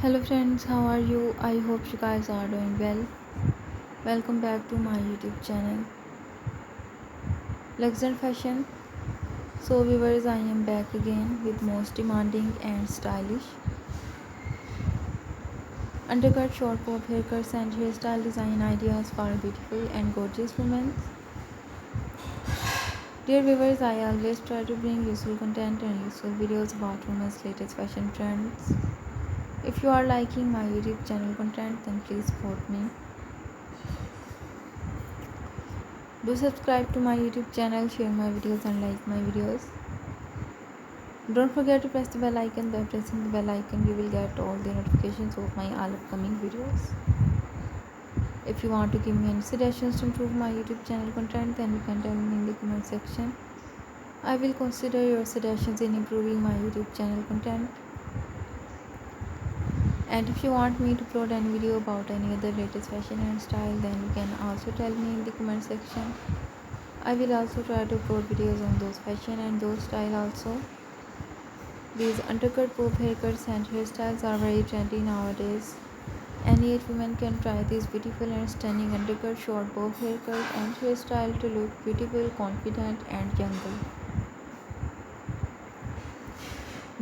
Hello friends, how are you? I hope you guys are doing well. Welcome back to my YouTube channel. Luxury Fashion. So viewers, I am back again with most demanding and stylish undercut, short bob haircuts and hairstyle design ideas for beautiful and gorgeous women. Dear viewers, I always try to bring useful content and useful videos about women's latest fashion trends. If you are liking my YouTube channel content, then please support me. Do subscribe to my YouTube channel, share my videos and like my videos. Don't forget to press the bell icon. By pressing the bell icon, you will get all the notifications of my all upcoming videos. If you want to give me any suggestions to improve my YouTube channel content, then you can tell me in the comment section. I will consider your suggestions in improving my YouTube channel content. And if you want me to upload any video about any other latest fashion and style, then you can also tell me in the comment section. I will also try to upload videos on those fashion and those style also. These undercut, bob haircuts and hairstyles are very trendy nowadays. Any age woman can try this beautiful and stunning undercut, short bob haircut and hairstyle to look beautiful, confident and younger.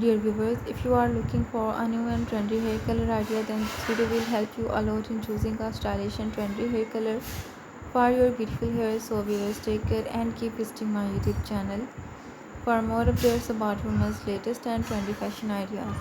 Dear viewers, if you are looking for a new and trendy hair color idea, then this video will help you a lot in choosing a stylish and trendy hair color for your beautiful hair. So viewers, take care and keep visiting my YouTube channel for more updates about women's latest and trendy fashion ideas.